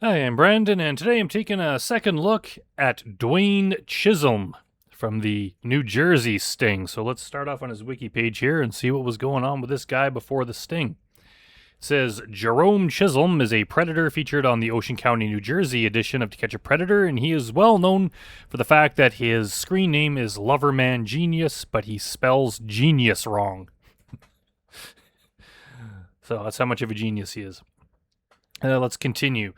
Hi, I'm Brandon, and today I'm taking a second look at Dwayne Chisholm from the New Jersey Sting. So let's start off on his wiki page here and see what was going on with this guy before the Sting. It says Jerome Chisholm is a predator featured on the Ocean County, New Jersey edition of To Catch a Predator, and he is well known for the fact that his screen name is Loverman Genius, but he spells genius wrong. So that's how much of a genius he is. Let's continue.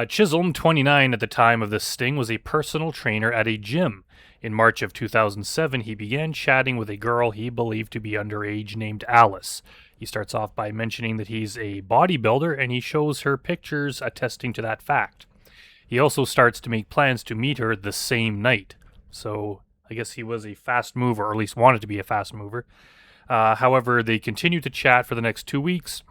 Chisholm, 29 at the time of this sting, was a personal trainer at a gym. In March of 2007, he began chatting with a girl he believed to be underage named Alice. He starts off by mentioning that he's a bodybuilder, and he shows her pictures attesting to that fact. He also starts to make plans to meet her the same night. So I guess he was a fast mover, or at least wanted to be a fast mover. However, they continued to chat for the next 2 weeks,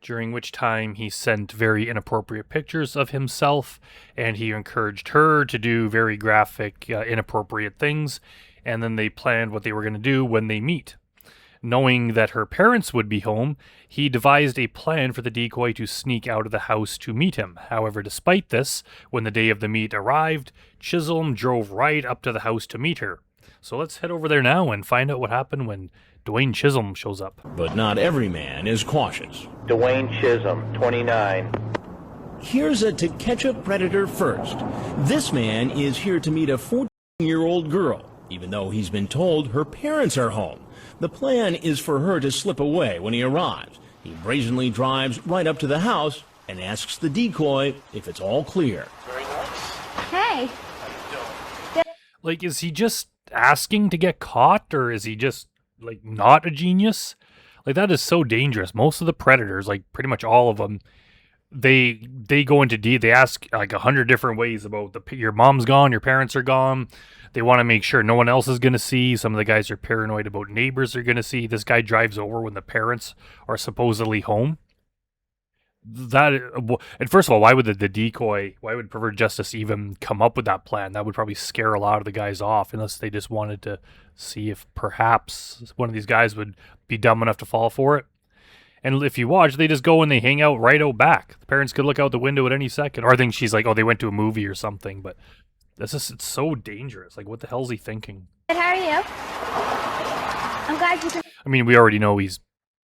during which time he sent very inappropriate pictures of himself, and he encouraged her to do very graphic, inappropriate things, and then they planned what they were going to do when they meet. Knowing that her parents would be home, he devised a plan for the decoy to sneak out of the house to meet him. However, despite this, when the day of the meet arrived, Chisholm drove right up to the house to meet her. So let's head over there now and find out what happened when Dwayne Chisholm shows up. But not every man is cautious. Dwayne Chisholm, 29. Here's a To Catch a Predator first. This man is here to meet a 14-year-old girl, even though he's been told her parents are home. The plan is for her to slip away when he arrives. He brazenly drives right up to the house and asks the decoy if it's all clear. Hey. Like, is he just asking to get caught, or is he just, like, not a genius? Like, that is so dangerous. Most of the predators, like, pretty much all of them, they go into they ask, like, 100 different ways about your mom's gone, your parents are gone. They want to make sure no one else is going to see. Some of the guys are paranoid about neighbors are going to see. This guy drives over when the parents are supposedly home. And first of all, why would the decoy, why would Pervert Justice even come up with that plan? That would probably scare a lot of the guys off, unless they just wanted to see if perhaps one of these guys would be dumb enough to fall for it. And if you watch, they just go and they hang out right out back. The parents could look out the window at any second. Or I think she's like, oh, they went to a movie or something. But it's so dangerous. Like, what the hell's he thinking? How are you? I'm glad you can I mean, we already know he's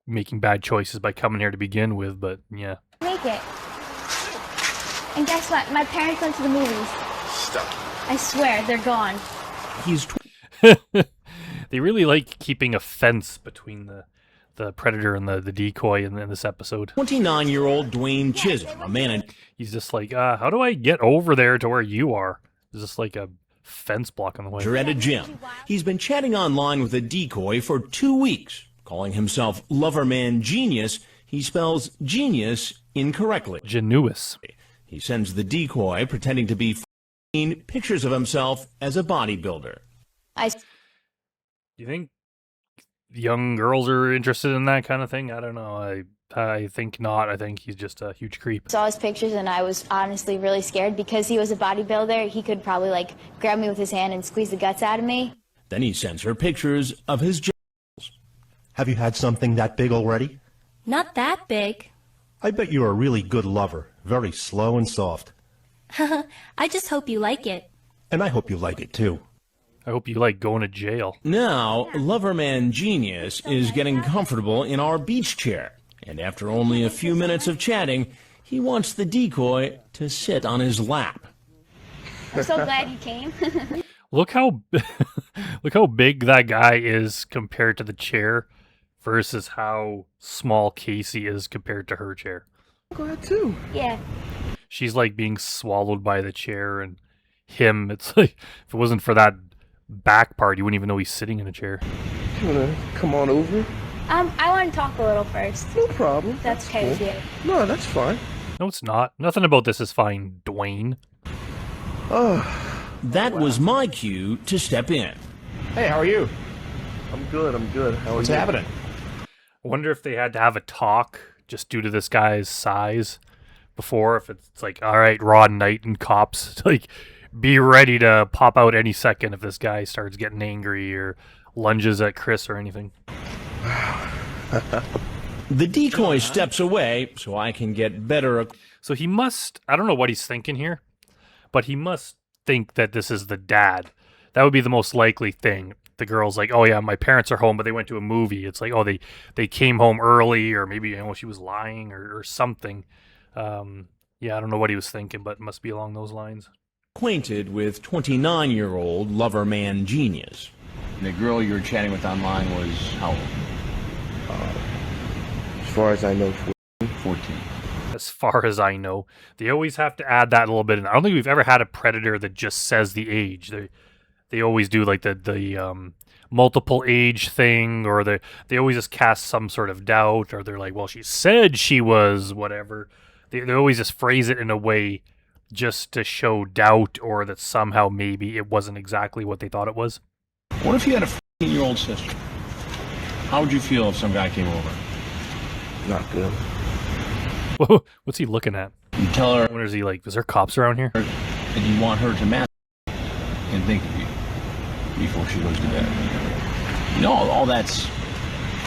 making bad choices by coming here to begin with, but yeah. make it. And guess what? My parents went to the movies. Stop. I swear, they're gone. He's They really like keeping a fence between the predator and the decoy in this episode. 29-year-old Dwayne Chisholm, a man in He's just like, how do I get over there to where you are? There's just like a fence blocking the way. at a gym. He's been chatting online with a decoy for 2 weeks. Calling himself Loverman Genius, he spells genius incorrectly. Genuous. He sends the decoy, pretending to be 14, pictures of himself as a bodybuilder. You think young girls are interested in that kind of thing? I don't know. I think not. I think he's just a huge creep. Saw his pictures and I was honestly really scared because he was a bodybuilder. He could probably like grab me with his hand and squeeze the guts out of me. Then he sends her pictures of his Have you had something that big already? Not that big. I bet you're a really good lover, very slow and soft. I just hope you like it. And I hope you like it too. I hope you like going to jail. Now, Loverman Genius is getting comfortable in our beach chair. And after only a few minutes of chatting, he wants the decoy to sit on his lap. I'm so glad you came. Look how big that guy is compared to the chair versus how small Casey is compared to her chair. Glad too. Yeah. She's like being swallowed by the chair, and him, it's like, if it wasn't for that back part, you wouldn't even know he's sitting in a chair. You wanna come on over? I want to talk a little first. No problem. That's okay with you. No, that's fine. No, it's not. Nothing about this is fine, Dwayne. Oh, That was my cue to step in. Hey, how are you? I'm good. How are What's you? happening? I wonder if they had to have a talk just due to this guy's size before, if it's like, all right, Rod Knight and cops, like, be ready to pop out any second if this guy starts getting angry or lunges at Chris or anything. The decoy steps away so I can get better. So he must, I don't know what he's thinking here, but he must think that this is the dad. That would be the most likely thing. The girl's like, oh yeah, my parents are home, but they went to a movie. It's like, oh, they came home early, or maybe she was lying or something. Yeah, I don't know what he was thinking, but it must be along those lines. Acquainted with 29-year-old lover man genius. The girl you were chatting with online was how old? As far as I know, 14. As far as I know, they always have to add that a little bit. And I don't think we've ever had a predator that just says the age. They always do like the multiple age thing, or they always just cast some sort of doubt, or they're like, well, she said she was whatever. They always just phrase it in a way just to show doubt, or that somehow maybe it wasn't exactly what they thought it was. What if you had a 14-year-old sister? How would you feel if some guy came over? not good. Whoa, what's he looking at? You tell her What is he like? Is there cops around here? that you want her to masturbate and think of you before she goes to bed. You know, all that's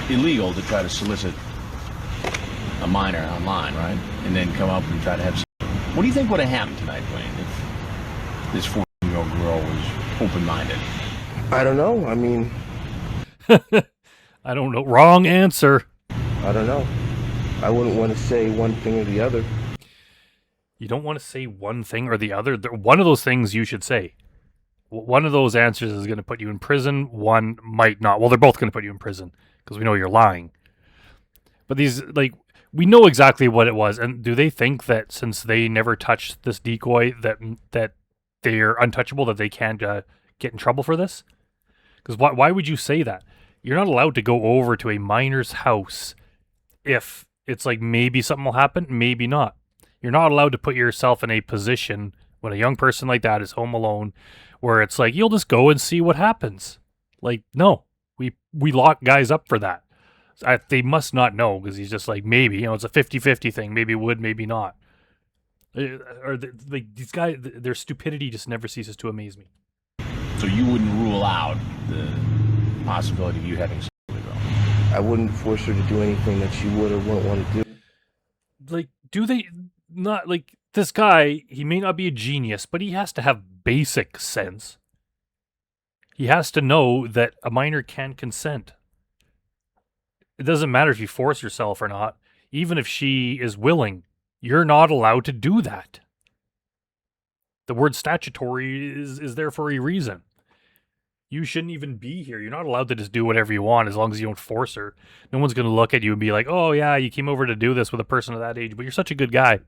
illegal to try to solicit a minor online, right? And then come up and try to have sex. What do you think would have happened tonight, Dwayne, if this 14-year-old girl was open-minded? I don't know. I mean, I don't know. Wrong answer. I don't know. I wouldn't want to say one thing or the other. You don't want to say one thing or the other. One of those things you should say. One of those answers is going to put you in prison. One might not. Well, they're both going to put you in prison because we know you're lying. But these, like, we know exactly what it was. And do they think that since they never touched this decoy, that they're untouchable, that they can't get in trouble for this? Because why would you say that? You're not allowed to go over to a minor's house if it's like maybe something will happen, maybe not. You're not allowed to put yourself in a position when a young person like that is home alone where it's like, you'll just go and see what happens. Like, no, we lock guys up for that. They must not know because he's just like, maybe, it's a 50-50 thing. Maybe it would, maybe not. Like these guys, their stupidity just never ceases to amaze me. So you wouldn't rule out the possibility of you having sex with a girl? I wouldn't force her to do anything that she would or wouldn't want to do. Like, do they not, like, this guy, he may not be a genius, but he has to have basic sense. He has to know that a minor can consent. It doesn't matter if you force yourself or not. Even if she is willing, you're not allowed to do that. The word statutory is there for a reason. You shouldn't even be here. You're not allowed to just do whatever you want as long as you don't force her. No one's going to look at you and be like, oh yeah, you came over to do this with a person of that age, but you're such a good guy.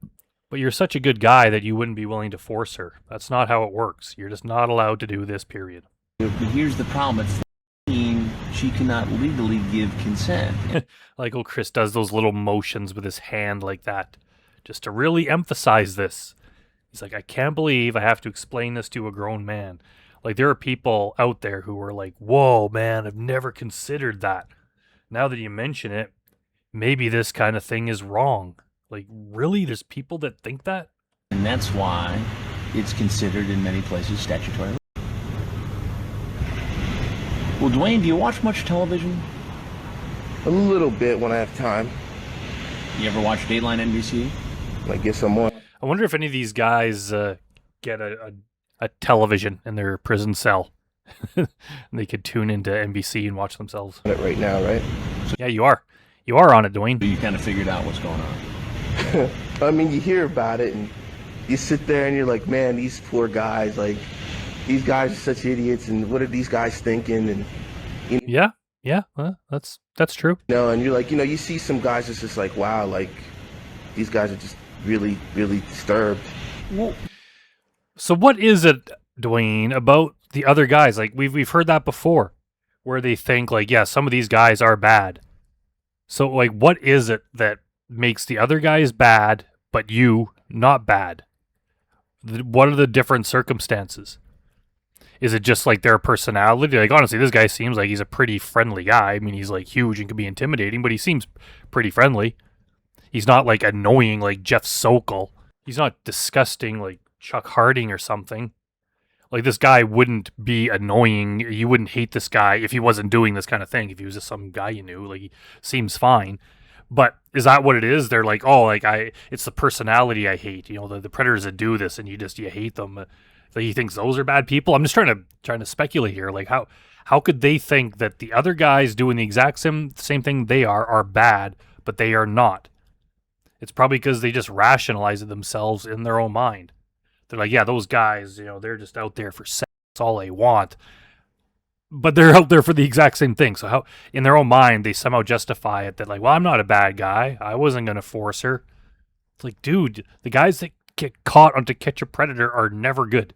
But you're such a good guy that you wouldn't be willing to force her. That's not how it works. You're just not allowed to do this, period. But here's the problem. At 14, she cannot legally give consent. Like, oh, Chris does those little motions with his hand like that, just to really emphasize this. He's like, I can't believe I have to explain this to a grown man. Like, there are people out there who are like, whoa, man, I've never considered that. Now that you mention it, maybe this kind of thing is wrong. Like, really? There's people that think that? And that's why it's considered in many places statutory. Well, Dwayne, do you watch much television? A little bit when I have time. You ever watch Dateline NBC? I guess I'm on I wonder if any of these guys get a television in their prison cell. And they could tune into NBC and watch themselves. it right now, right? Yeah, you are. You are on it, Dwayne. So you kind of figured out what's going on. I mean, you hear about it and you sit there and you're like, man, these poor guys, like, these guys are such idiots, and what are these guys thinking? And Yeah, well, that's true. and you're like, you see some guys that's just like, wow, like, these guys are just really, really disturbed. Well, so what is it, Dwayne, about the other guys? Like, we've heard that before, where they think like, yeah, some of these guys are bad. So like, what is it that makes the other guys bad, but you not bad? What are the different circumstances? Is it just like their personality? Like, honestly, this guy seems like he's a pretty friendly guy. I mean, he's like huge and can be intimidating, but he seems pretty friendly. He's not like annoying like Jeff Sokol. He's not disgusting like Chuck Harding or something. Like, this guy wouldn't be annoying. You wouldn't hate this guy if he wasn't doing this kind of thing. If he was just some guy you knew, like, he seems fine. But is that what it is? They're like, oh, like it's the personality I hate. You know, the predators that do this, and you hate them. Like he thinks those are bad people. I'm just trying to speculate here. Like how could they think that the other guys doing the exact same thing they are bad, but they are not? It's probably because they just rationalize it themselves in their own mind. They're like, yeah, those guys, you know, they're just out there for sex. That's all they want. But they're out there for the exact same thing. So how, in their own mind, they somehow justify it that like, well, I'm not a bad guy. I wasn't going to force her. It's like, dude, the guys that get caught on To Catch a Predator are never good.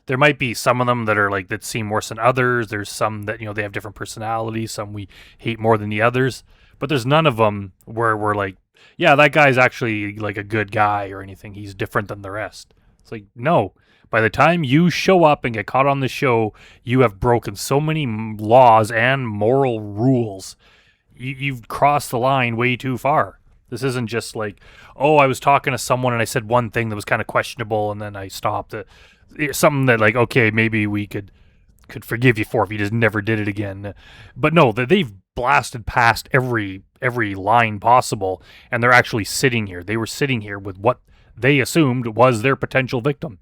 There might be some of them that are like, that seem worse than others. There's some that, you know, they have different personalities. Some we hate more than the others. But there's none of them where we're like, yeah, that guy's actually like a good guy or anything. He's different than the rest. It's like, no. By the time you show up and get caught on the show, you have broken so many laws and moral rules. You've crossed the line way too far. This isn't just like, oh, I was talking to someone and I said one thing that was kind of questionable and then I stopped. It's something that like, okay, maybe we could forgive you for if you just never did it again. But no, they've blasted past every line possible, and they're actually sitting here. They were sitting here with what they assumed was their potential victim.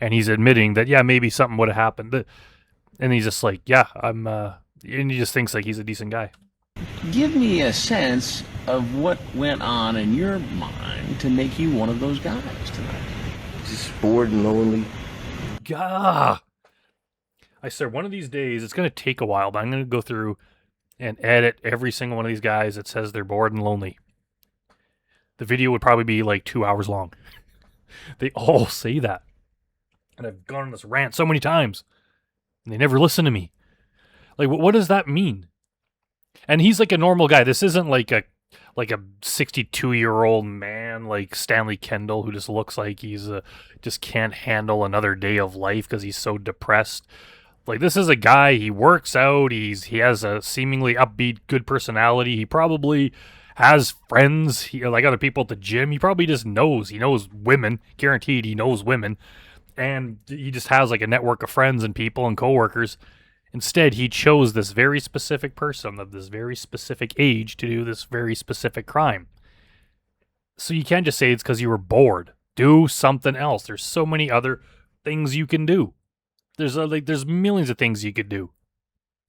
And he's admitting that, yeah, maybe something would have happened. And he's just like, yeah, and he just thinks like he's a decent guy. Give me a sense of what went on in your mind to make you one of those guys tonight. Just bored and lonely. Gah. I swear, one of these days, it's going to take a while, but I'm going to go through and edit every single one of these guys that says they're bored and lonely. The video would probably be like 2 hours long. They all say that. And I've gone on this rant so many times. And they never listen to me. Like, what does that mean? And he's like a normal guy. This isn't like a 62-year-old man like Stanley Kendall who just looks like he's just can't handle another day of life because he's so depressed. Like, this is a guy, he works out, he has a seemingly upbeat, good personality. He probably has friends, like other people at the gym. He probably just knows. He knows women. Guaranteed he knows women. And he just has like a network of friends and people and coworkers. Instead, he chose this very specific person of this very specific age to do this very specific crime. So you can't just say it's because you were bored. Do something else. There's so many other things you can do. There's millions of things you could do.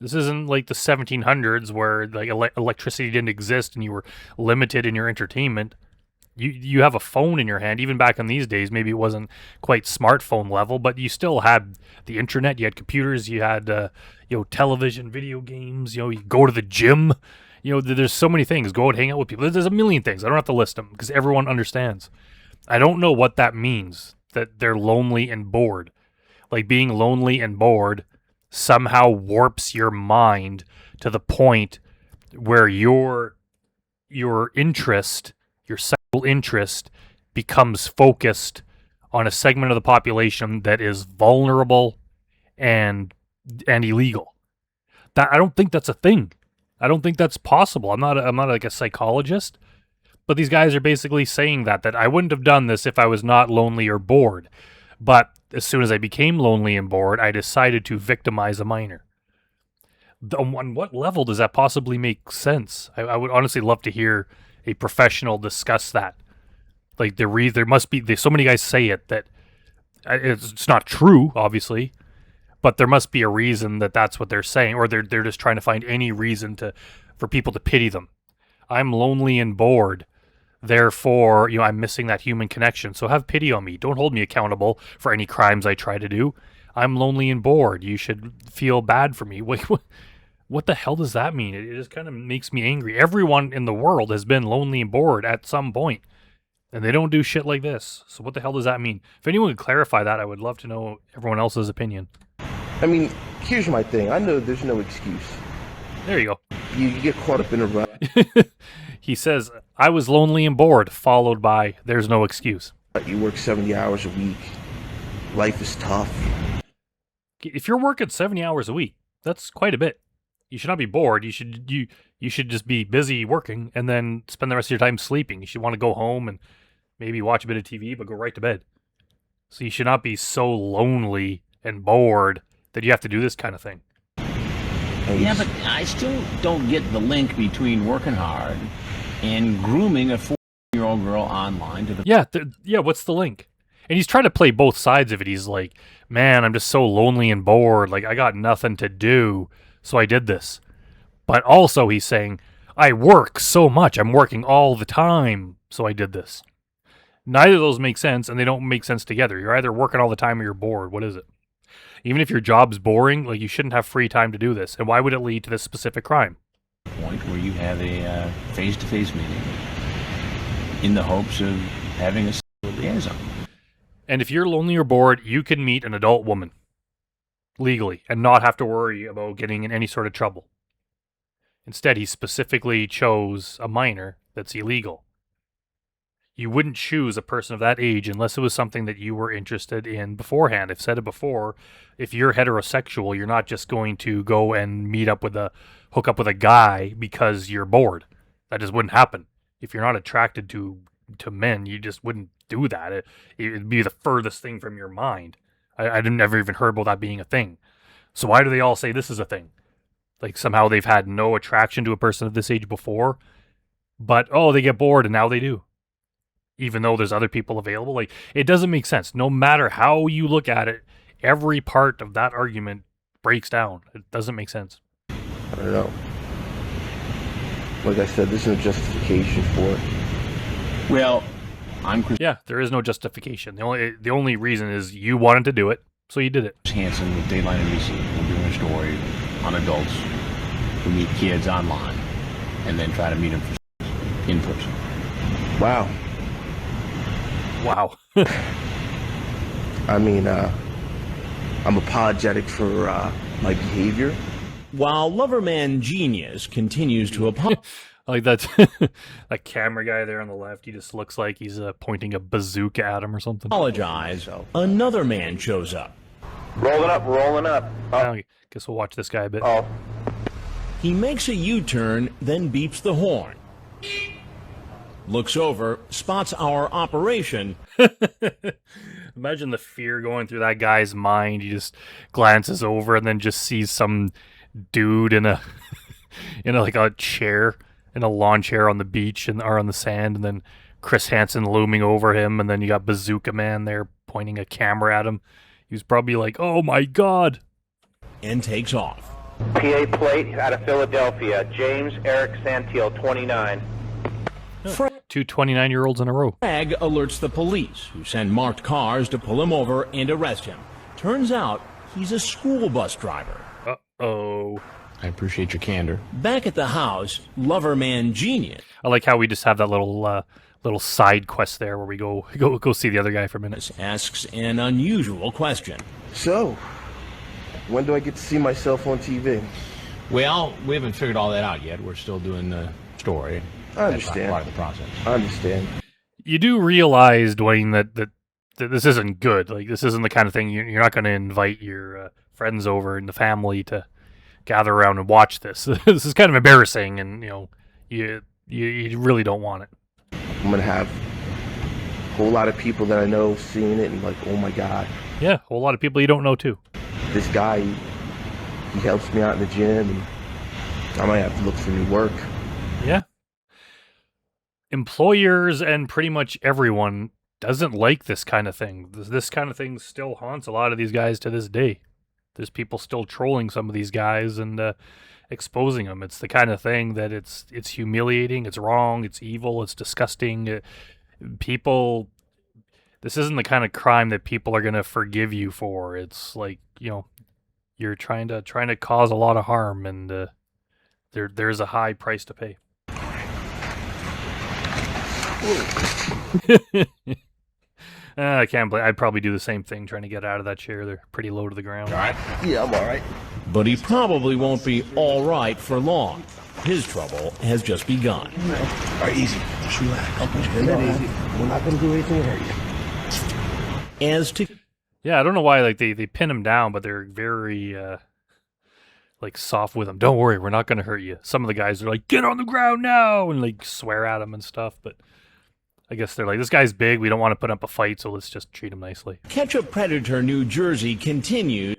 This isn't like the 1700s where like electricity didn't exist and you were limited in your entertainment. You have a phone in your hand. Even back in these days, maybe it wasn't quite smartphone level, but you still had the internet. You had computers. You had television, video games. You go to the gym. There's so many things. Go out, hang out with people. There's a million things. I don't have to list them because everyone understands. I don't know what that means, that they're lonely and bored. Like, being lonely and bored somehow warps your mind to the point where your interest, your sexual interest, becomes focused on a segment of the population that is vulnerable and illegal. That, I don't think that's a thing. I don't think that's possible. I'm not like a psychologist, but these guys are basically saying that I wouldn't have done this if I was not lonely or bored. But as soon as I became lonely and bored, I decided to victimize a minor. On what level does that possibly make sense? I would honestly love to hear a professional discuss that. Like, there must be, so many guys say it that it's not true, obviously, but there must be a reason that that's what they're saying, or they're just trying to find any reason for people to pity them. I'm lonely and bored. Therefore, I'm missing that human connection. So have pity on me. Don't hold me accountable for any crimes I try to do. I'm lonely and bored. You should feel bad for me. Wait, what the hell does that mean? It just kind of makes me angry. Everyone in the world has been lonely and bored at some point, and they don't do shit like this. So what the hell does that mean? If anyone could clarify that, I would love to know everyone else's opinion. I mean, here's my thing. I know there's no excuse. There you go. You get caught up in a rut. He says, I was lonely and bored, followed by, there's no excuse. You work 70 hours a week. Life is tough. If you're working 70 hours a week, that's quite a bit. You should not be bored. You should just be busy working and then spend the rest of your time sleeping. You should want to go home and maybe watch a bit of TV, but go right to bed. So you should not be so lonely and bored that you have to do this kind of thing. Yeah, but I still don't get the link between working hard and grooming a 14-year-old girl online to the Yeah, what's the link? And he's trying to play both sides of it. He's like, man, I'm just so lonely and bored. Like, I got nothing to do, so I did this. But also he's saying, I work so much. I'm working all the time, so I did this. Neither of those make sense, and they don't make sense together. You're either working all the time or you're bored. What is it? Even if your job's boring, like, you shouldn't have free time to do this. And why would it lead to this specific crime? point where you have a face-to-face meeting in the hopes of having a sexual liaison. And if you're lonely or bored, you can meet an adult woman legally and not have to worry about getting in any sort of trouble. Instead, he specifically chose a minor that's illegal. You wouldn't choose a person of that age unless it was something that you were interested in beforehand. I've said it before, if you're heterosexual, you're not just going to go and hook up with a guy because you're bored. That just wouldn't happen. If you're not attracted to men, you just wouldn't do that. It'd be the furthest thing from your mind. I didn't never even heard about that being a thing. So why do they all say this is a thing? Like somehow they've had no attraction to a person of this age before, but they get bored and now they do. Even though there's other people available. Like, it doesn't make sense. No matter how you look at it, every part of that argument breaks down. It doesn't make sense. I don't know. Like I said, there's no justification for it. Well, I'm Chris Yeah, there is no justification. The only reason is you wanted to do it, so you did it. Hansen with Dateline NBC. I'm doing a story on adults who meet kids online and then try to meet them in person. Wow. Wow. I mean, I'm apologetic for my behavior. While Loverman Genius continues to Like that camera guy there on the left, he just looks like he's pointing a bazooka at him or something. apologize, another man shows up. Rolling up, rolling up. I guess we'll watch this guy a bit. Oh. He makes a U-turn, then beeps the horn. Looks over, spots our operation. Imagine the fear going through that guy's mind. He just glances over and then just sees some dude in a like a chair, in a lawn chair on the beach or on the sand, and then Chris Hansen looming over him, and then you got Bazooka Man there pointing a camera at him. He was probably like, "Oh my god," and takes off. PA plate out of Philadelphia, James Eric Santil, 29. Two 29-year-olds in a row. Flag alerts the police, who send marked cars to pull him over and arrest him. Turns out he's a school bus driver. Uh-oh. I appreciate your candor. Back at the house, Loverman Genius I like how we just have that little side quest there where we go see the other guy for a minute. asks an unusual question. So, when do I get to see myself on TV? Well, we haven't figured all that out yet. We're still doing the story. I understand. That's part of the process. I understand. You do realize, Dwayne, that this isn't good. Like, this isn't the kind of thing you're not going to invite your friends over and the family to gather around and watch this. This is kind of embarrassing, and you really don't want it. I'm gonna have a whole lot of people that I know seeing it and like, oh my god. Yeah, a whole lot of people you don't know too. This guy, he helps me out in the gym, and I might have to look for new work. Yeah. Employers and pretty much everyone doesn't like this kind of thing. This kind of thing still haunts a lot of these guys to this day. There's people still trolling some of these guys and exposing them. It's the kind of thing that it's humiliating, it's wrong, it's evil, it's disgusting. This isn't the kind of crime that people are going to forgive you for. It's like, you're trying to cause a lot of harm, and there's a high price to pay. I can't believe I'd probably do the same thing trying to get out of that chair. They're pretty low to the ground. All right. Yeah, I'm all right. But he probably won't be all right for long. His trouble has just begun. All right, easy. Just relax. Easy. We're not gonna do anything to hurt you. As to Yeah, I don't know why they pin him down, but they're very soft with him. Don't worry, we're not going to hurt you. Some of the guys are like, get on the ground now, and like swear at him and stuff. But I guess they're like, this guy's big. We don't want to put up a fight, so let's just treat him nicely. Ketchup Predator, New Jersey continues.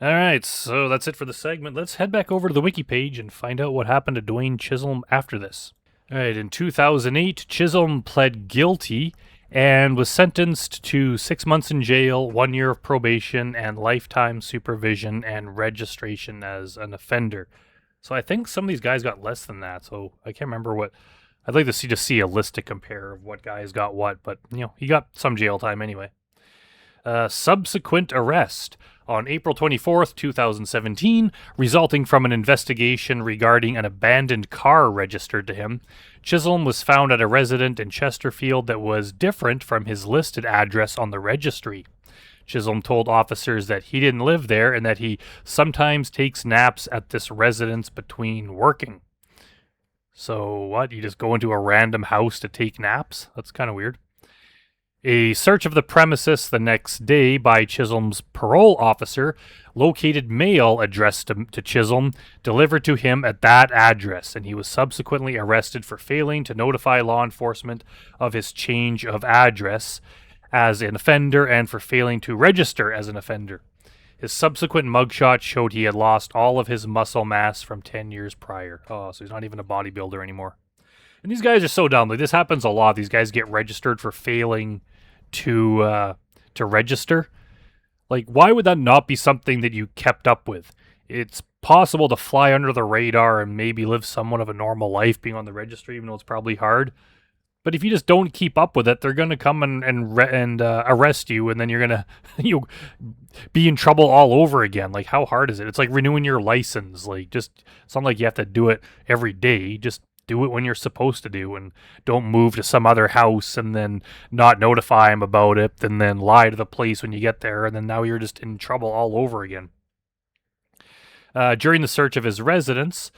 All right, so that's it for the segment. Let's head back over to the wiki page and find out what happened to Dwayne Chisholm after this. All right, in 2008, Chisholm pled guilty and was sentenced to 6 months in jail, 1 year of probation, and lifetime supervision and registration as an offender. So I think some of these guys got less than that. So I can't remember what. I'd like to see a list to compare of what guys got what, but he got some jail time anyway. Subsequent arrest on April 24th, 2017, resulting from an investigation regarding an abandoned car registered to him. Chisholm was found at a residence in Chesterfield that was different from his listed address on the registry. Chisholm told officers that he didn't live there and that he sometimes takes naps at this residence between working. So what? You just go into a random house to take naps? That's kind of weird. A search of the premises the next day by Chisholm's parole officer located mail addressed to Chisholm delivered to him at that address, and he was subsequently arrested for failing to notify law enforcement of his change of address as an offender and for failing to register as an offender. His subsequent mugshot showed he had lost all of his muscle mass from 10 years prior. Oh, so he's not even a bodybuilder anymore. And these guys are so dumb. Like, this happens a lot. These guys get registered for failing to register. Like, why would that not be something that you kept up with? It's possible to fly under the radar and maybe live somewhat of a normal life being on the registry, even though it's probably hard. But if you just don't keep up with it, they're going to come and arrest you, and then you're going to be in trouble all over again. Like, how hard is it? It's like renewing your license. Like, it's not like you have to do it every day. Just do it when you're supposed to do, and don't move to some other house and then not notify him about it, and then lie to the police when you get there, and then now you're just in trouble all over again. During the search of his residence,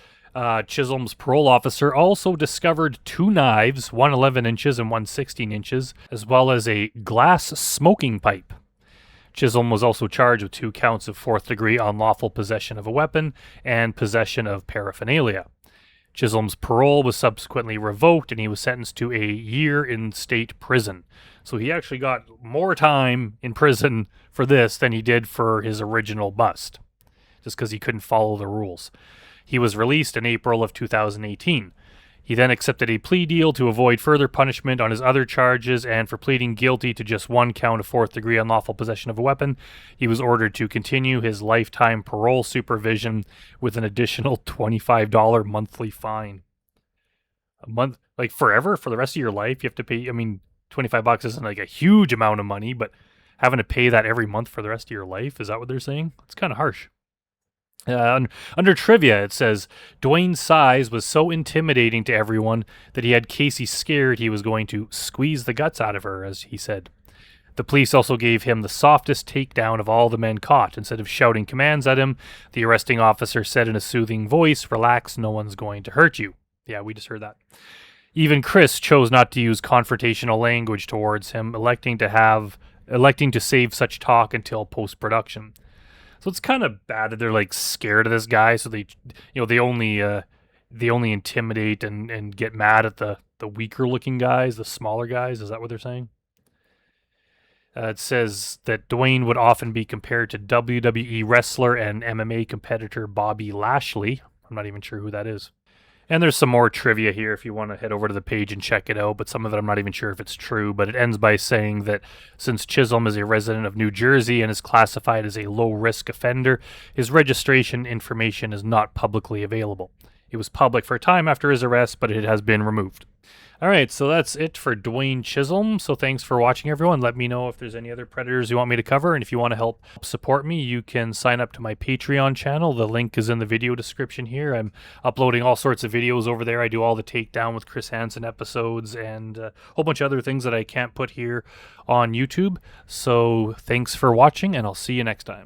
Chisholm's parole officer also discovered 2 knives, one 11 inches and one 16 inches, as well as a glass smoking pipe. Chisholm was also charged with 2 counts of 4th-degree unlawful possession of a weapon and possession of paraphernalia. Chisholm's parole was subsequently revoked, and he was sentenced to a year in state prison. So he actually got more time in prison for this than he did for his original bust, just because he couldn't follow the rules. He was released in April of 2018. He then accepted a plea deal to avoid further punishment on his other charges, and for pleading guilty to just 1 count of 4th-degree unlawful possession of a weapon, he was ordered to continue his lifetime parole supervision with an additional $25 monthly fine. A month, like forever, for the rest of your life, you have to pay. I mean, $25 isn't like a huge amount of money, but having to pay that every month for the rest of your life, is that what they're saying? It's kind of harsh. Under trivia, it says, Dwayne's size was so intimidating to everyone that he had Casey scared he was going to squeeze the guts out of her, as he said. The police also gave him the softest takedown of all the men caught. Instead of shouting commands at him, the arresting officer said in a soothing voice, "Relax, no one's going to hurt you." Yeah, we just heard that. Even Chris chose not to use confrontational language towards him, electing to save such talk until post-production. So it's kind of bad that they're like scared of this guy, so they only intimidate and get mad at the weaker looking guys, the smaller guys. Is that what they're saying? It says that Dwayne would often be compared to WWE wrestler and MMA competitor Bobby Lashley. I'm not even sure who that is. And there's some more trivia here if you want to head over to the page and check it out, but some of it I'm not even sure if it's true. But it ends by saying that since Chisholm is a resident of New Jersey and is classified as a low-risk offender, his registration information is not publicly available. It was public for a time after his arrest, but it has been removed. All right, so that's it for Dwayne Chisholm. So thanks for watching, everyone. Let me know if there's any other predators you want me to cover, and if you want to help support me, you can sign up to my Patreon channel. The link is in the video description here. I'm uploading all sorts of videos over there. I do all the Takedown with Chris Hansen episodes and a whole bunch of other things that I can't put here on YouTube. So thanks for watching, and I'll see you next time.